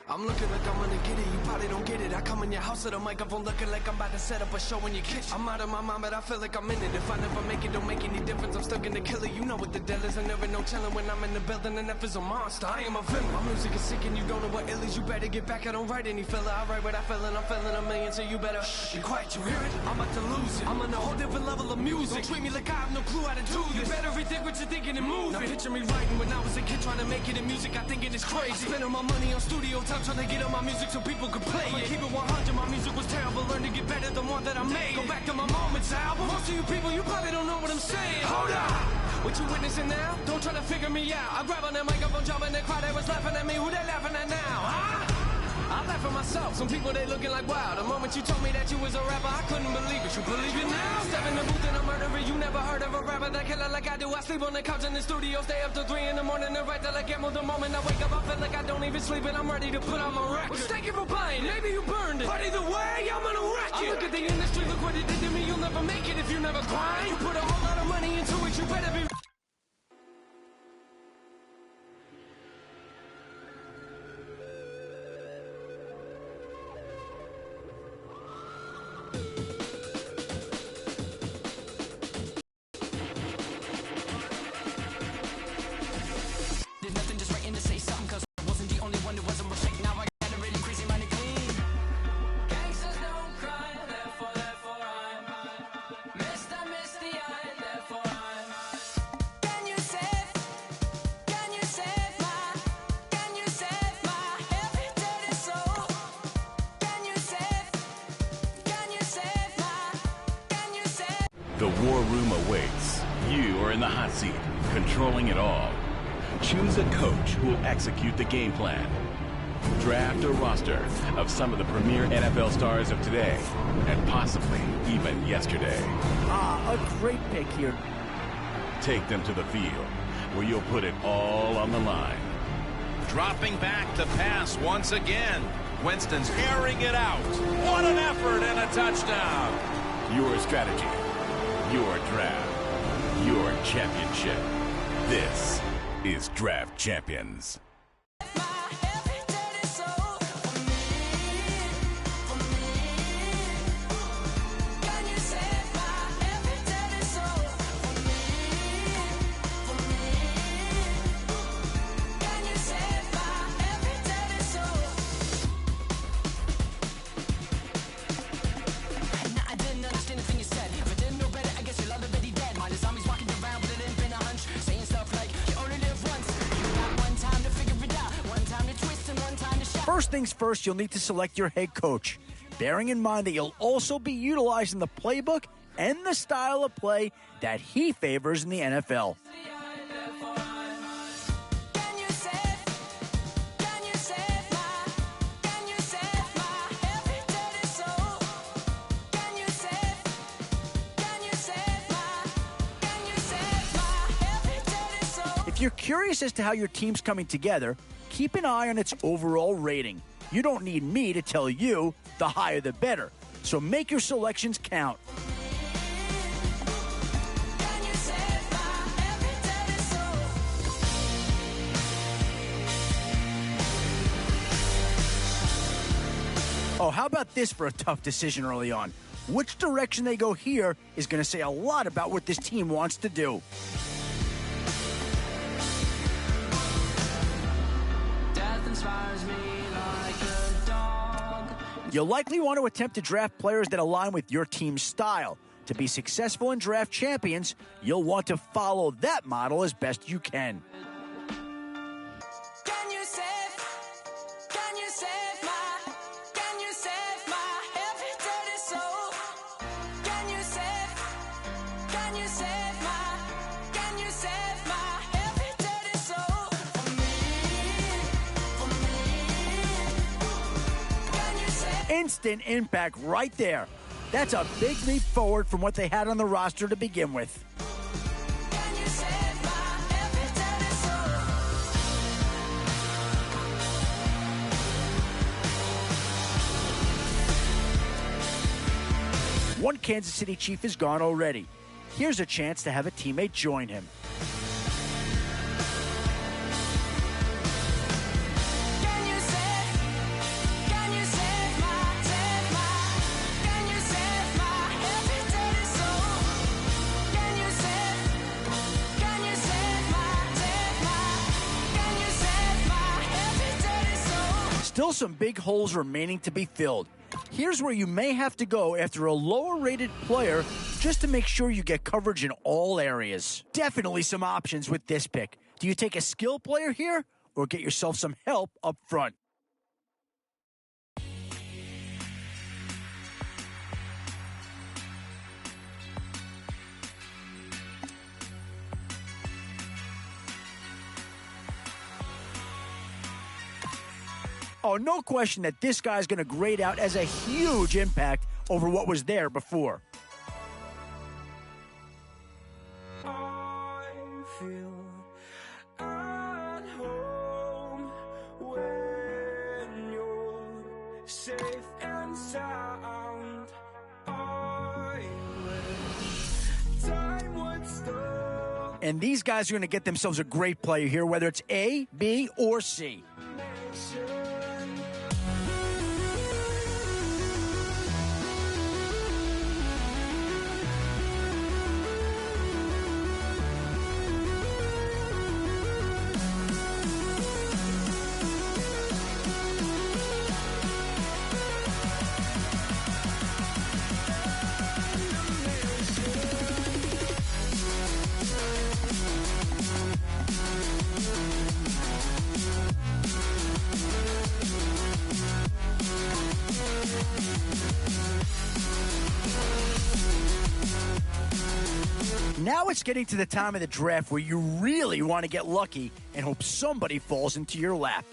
I'm looking like I'm gonna get it, you probably don't get it. I come in your house with a microphone looking like I'm about to set up a show in your kitchen. I'm out of my mind, but I feel like I'm in it. If I never make it, don't make any difference. I'm still gonna kill it, you know what the deal is. And there ain't no chillin' when I'm in the building, and F is a monster. I am a villain. My music is sick and you don't know what ill is. You better get back, I don't write any filler. I write what I feel and I'm feeling a million, so you better be quiet, you hear it? I'm about to lose it. I'm on a whole different level of music. Don't treat me like I have no clue how to do this. You better rethink what you're thinking and move. Now picture me writing when I was a kid trying to make it in music. I think it is crazy. I spent all my money on studio time trying to get on my music so people could play it. Keep it 100, my music was terrible. Learn to get better than one that I made. Go back to my Moments album. Most of you people, you probably don't know what I'm saying. Hold up! What you witnessing now? Don't try to figure me out. I grab on that microphone, jump in the crowd, they was laughing at me. Who they laughing at now, huh? I laugh at myself. Some people, they looking like, wow. The moment you told me that you was a rapper, I couldn't believe it. You believe it now? Step in the booth and I'm murdering. You never heard of a rapper that killer like I do. I sleep on the couch in the studio, stay up till 3 in the morning and write till I get more. The moment I wake up, I feel like I don't even sleep and I'm ready to put on my record. Well, thank you for buying. Maybe you burned it, but either way, I'm gonna wreck it. I look at the industry, look what it did to me. You'll never make it if you never grind. You put a whole lot of money into it, you better be. The war room awaits. You are in the hot seat, controlling it all. Choose a coach who will execute the game plan. Draft a roster of some of the premier NFL stars of today, and possibly even yesterday. A great pick here. Take them to the field, where you'll put it all on the line. Dropping back to pass once again. Winston's airing it out. What an effort and a touchdown. Your strategy. Your draft, your championship. This is Draft Champions. First things first, you'll need to select your head coach, bearing in mind that you'll also be utilizing the playbook and the style of play that he favors in the NFL. If you're curious as to how your team's coming together, keep an eye on its overall rating. You don't need me to tell you the higher the better. So make your selections count. Oh, how about this for a tough decision early on? Which direction they go here is going to say a lot about what this team wants to do. You'll likely want to attempt to draft players that align with your team's style. To be successful in Draft Champions, you'll want to follow that model as best you can. Instant impact right there. That's a big leap forward from what they had on the roster to begin with. One Kansas City Chief is gone already. Here's a chance to have a teammate join him. Still some big holes remaining to be filled. Here's where you may have to go after a lower-rated player just to make sure you get coverage in all areas. Definitely some options with this pick. Do you take a skill player here or get yourself some help up front? Oh, no question that this guy's going to grade out as a huge impact over what was there before. I feel at home when you're safe and sound. I wish time would stop. And these guys are going to get themselves a great player here, whether it's A, B, or C. Now it's getting to the time of the draft where you really want to get lucky and hope somebody falls into your lap.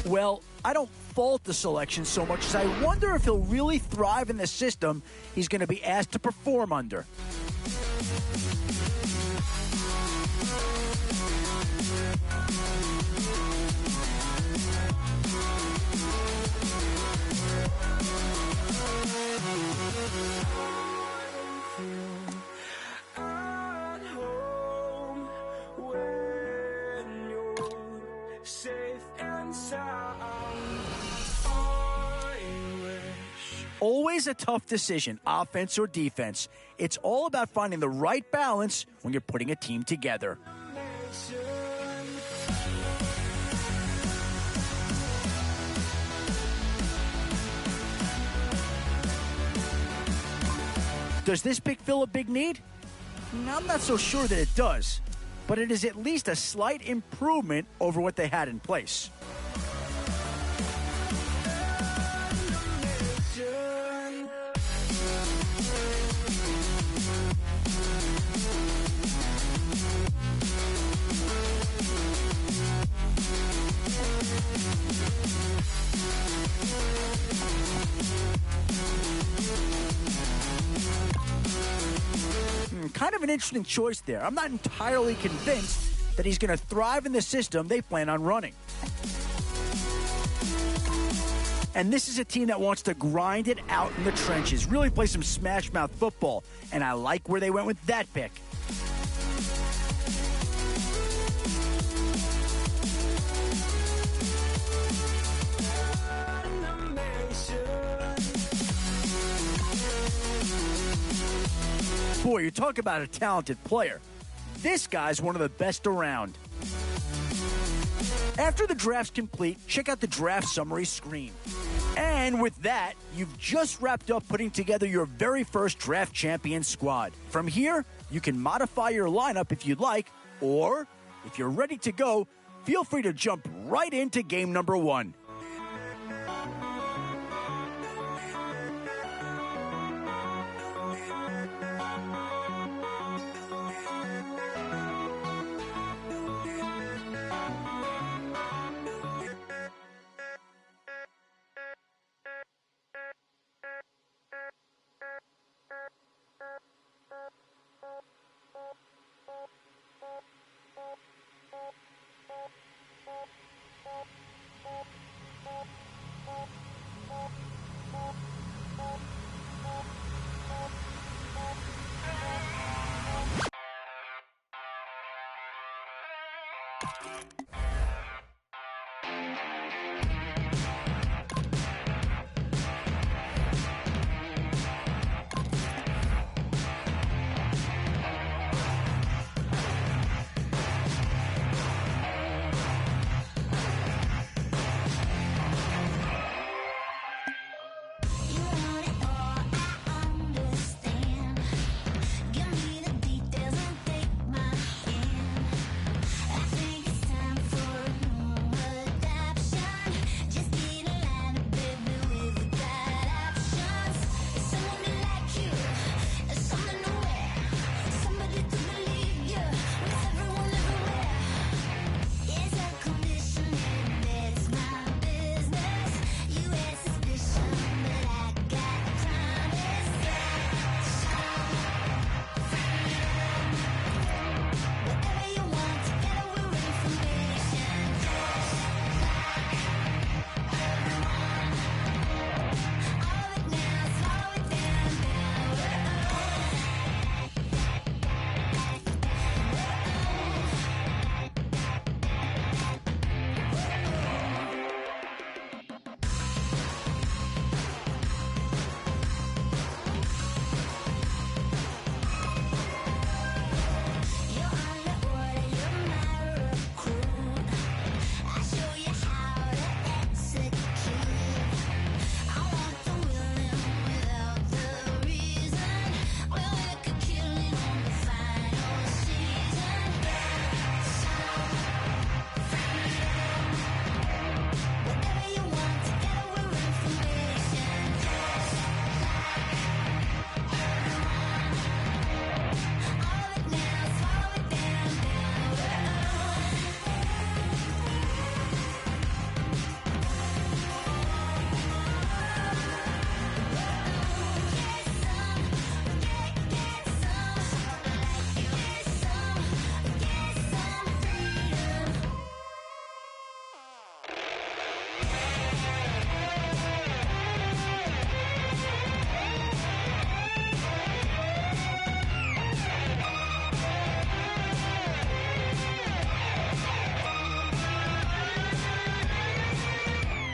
Well, I don't fault the selection so much as I wonder if he'll really thrive in the system he's going to be asked to perform under. At home when you're safe and sound. I wish. Always a tough decision, offense or defense. It's all about finding the right balance when you're putting a team together. Does this pick fill a big need? I'm not so sure that it does, but it is at least a slight improvement over what they had in place. Kind of an interesting choice there. I'm not entirely convinced that he's going to thrive in the system they plan on running. And this is a team that wants to grind it out in the trenches, really play some smash mouth football, and I like where they went with that pick. Boy, you talk about a talented player. This guy's one of the best around. After the draft's complete, check out the draft summary screen. And with that, you've just wrapped up putting together your very first draft champion squad. From here, you can modify your lineup if you'd like, or if you're ready to go, feel free to jump right into game number 1.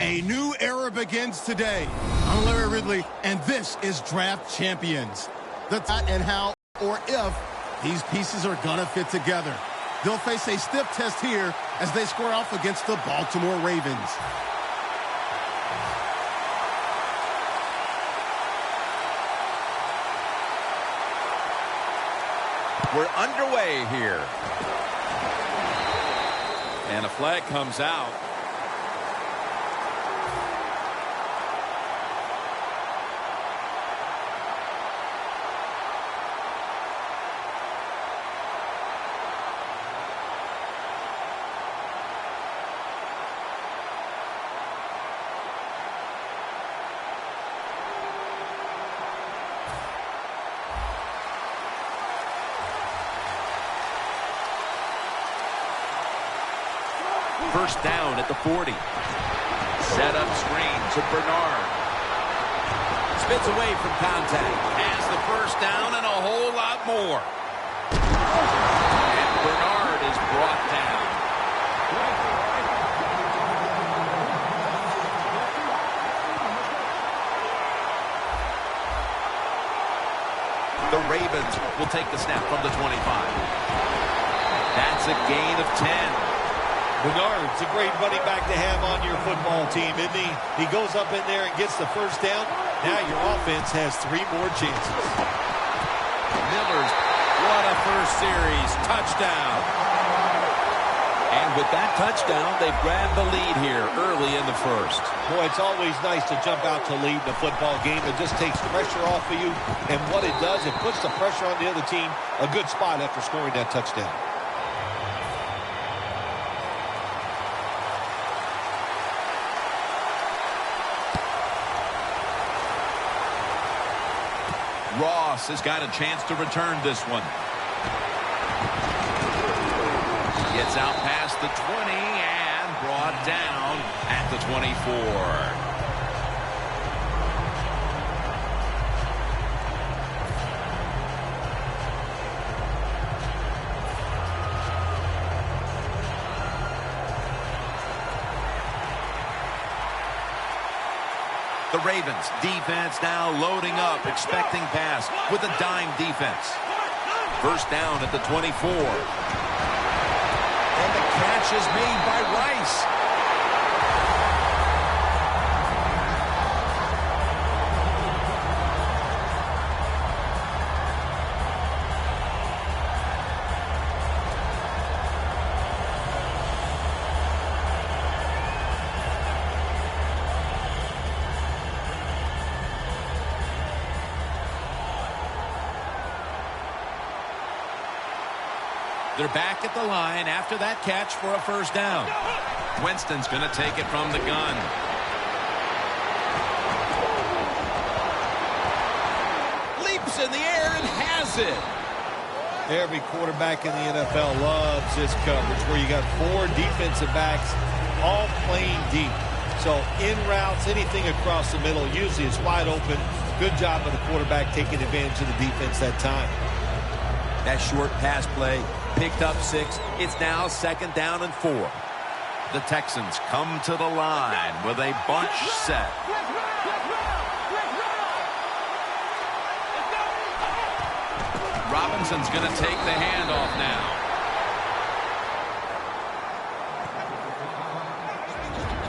A new era begins today. I'm Larry Ridley, and this is Draft Champions. The what and how or if these pieces are gonna fit together. They'll face a stiff test here as they square off against the Baltimore Ravens. We're underway here. And a flag comes out. First down at the 40. Set up screen to Bernard. Spins away from contact. Has the first down and a whole lot more. And Bernard is brought down. The Ravens will take the snap from the 25. That's a gain of 10. Bernard's a great running back to have on your football team, isn't he? He goes up in there and gets the first down. Now your offense has 3 more chances. Miller's, what a first series. Touchdown. And with that touchdown, they've grabbed the lead here early in the first. Boy, it's always nice to jump out to lead the football game. It just takes pressure off of you. And what it does, it puts the pressure on the other team. A good spot after scoring that touchdown. Ross has got a chance to return this one. Gets out past the 20 and brought down at the 24. The Ravens defense now loading up, expecting pass with a dime defense. First down at the 24. And the catch is made by Rice. They're back at the line after that catch for a first down. Winston's going to take it from the gun. Leaps in the air and has it. Every quarterback in the NFL loves this coverage where you got 4 defensive backs all playing deep. So in routes, anything across the middle, usually it's wide open. Good job of the quarterback taking advantage of the defense that time. That short pass play picked up 6. It's now second down and 4. The Texans come to the line with a bunch set. Robinson's going to take the handoff now.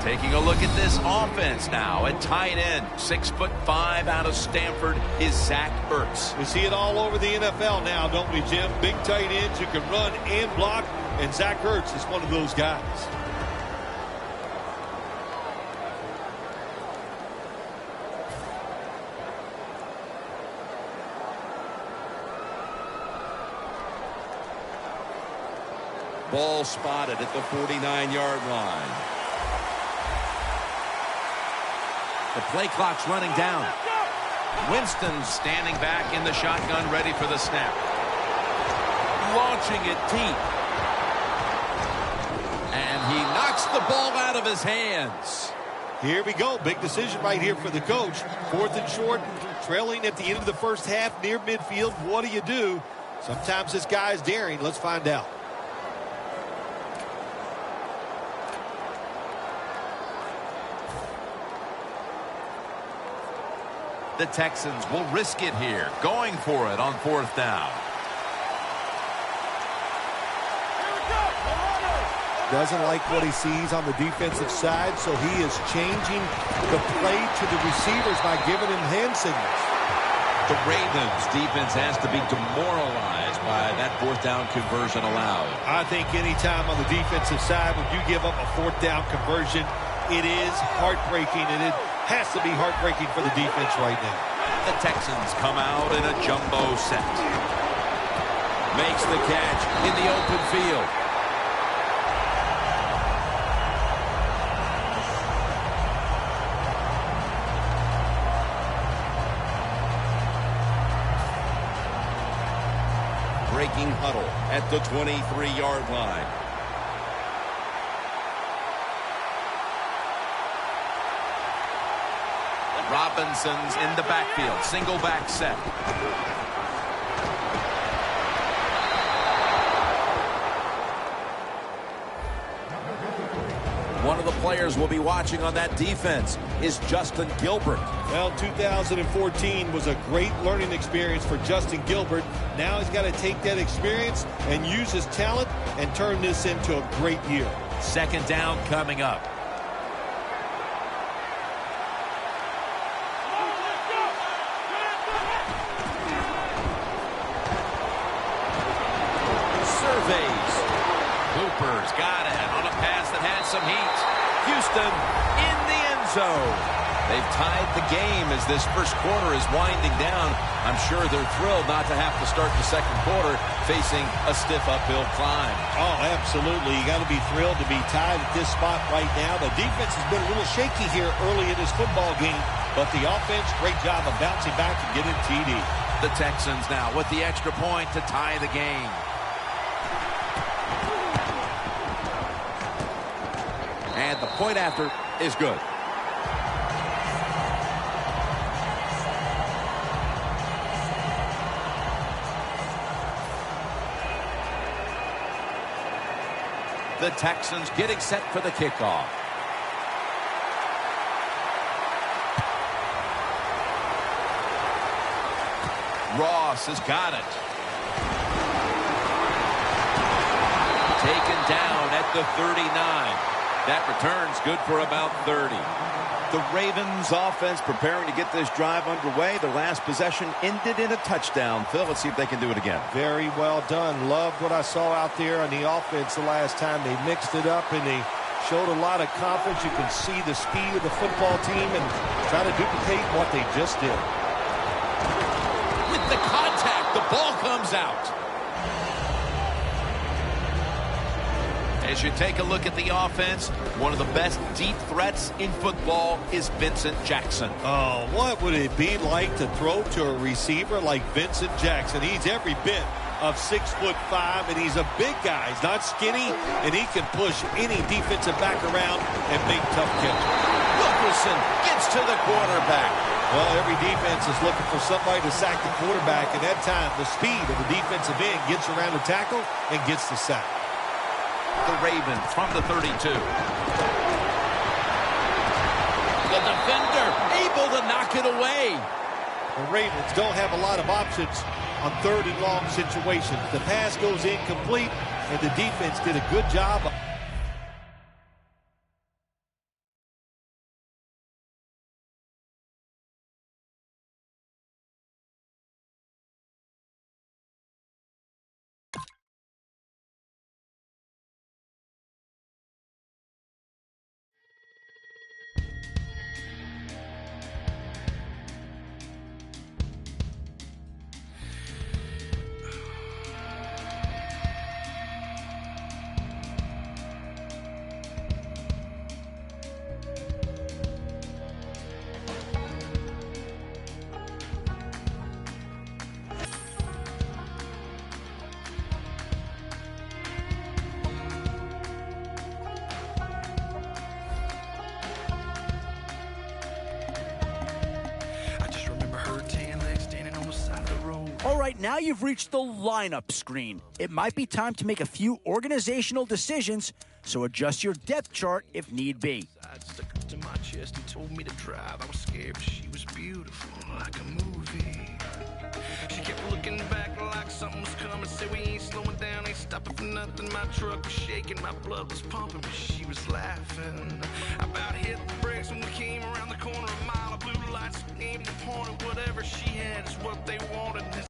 Taking a look at this offense now at tight end. 6'5" out of Stanford is Zach Ertz. We see it all over the NFL now, don't we, Jim? Big tight ends who can run and block, and Zach Ertz is one of those guys. Ball spotted at the 49-yard line. The play clock's running down. Winston standing back in the shotgun, ready for the snap. Launching it deep. And he knocks the ball out of his hands. Here we go. Big decision right here for the coach. 4th and short, trailing at the end of the first half near midfield. What do? Sometimes this guy is daring. Let's find out. The Texans will risk it here, going for it on 4th down. Doesn't like what he sees on the defensive side, so he is changing the play to the receivers by giving him hand signals. The Ravens defense has to be demoralized by that 4th down conversion allowed. I think anytime on the defensive side when you give up a 4th down conversion, it is heartbreaking, and it has to be heartbreaking for the defense right now. The Texans come out in a jumbo set. Makes the catch in the open field. Breaking huddle at the 23-yard line. Robinson's in the backfield. Single back set. One of the players we'll be watching on that defense is Justin Gilbert. Well, 2014 was a great learning experience for Justin Gilbert. Now he's got to take that experience and use his talent and turn this into a great year. Second down coming up. Cooper's got it on a pass that had some heat. Houston in the end zone. They've tied the game as this first quarter is winding down. I'm sure they're thrilled not to have to start the second quarter facing a stiff uphill climb. Oh, absolutely. You got to be thrilled to be tied at this spot right now. The defense has been a little shaky here early in this football game, but the offense, great job of bouncing back and getting TD. The Texans now with the extra point to tie the game. And the point after is good. The Texans getting set for the kickoff. Ross has got it. Taken down at the 39. That return's good for about 30. The Ravens offense preparing to get this drive underway. Their last possession ended in a touchdown. Phil, let's see if they can do it again. Very well done. Loved what I saw out there on the offense the last time. They mixed it up and they showed a lot of confidence. You can see the speed of the football team and try to duplicate what they just did. With the contact, the ball comes out. As you take a look at the offense, one of the best deep threats in football is Vincent Jackson. Oh, what would it be like to throw to a receiver like Vincent Jackson? He's every bit of 6'5", and he's a big guy. He's not skinny, and he can push any defensive back around and make tough catches. Wilkerson gets to the quarterback. Well, every defense is looking for somebody to sack the quarterback, and that time the speed of the defensive end gets around the tackle and gets the sack. The Ravens from the 32. The defender able to knock it away. The Ravens don't have a lot of options on 3rd and long situations. The pass goes incomplete, and the defense did a good job. All right, now you've reached the lineup screen. It might be time to make a few organizational decisions, so adjust your depth chart if need be. I stuck up to my chest and told me to drive. I was scared, but she was beautiful, like a movie. She kept looking back like something was coming. Said we ain't slowing down, ain't stopping for nothing. My truck was shaking, my blood was pumping, but she was laughing. I about hit the brakes when we came around the corner. A mile of blue lights aimed and pointed. Whatever she had is what they wanted. And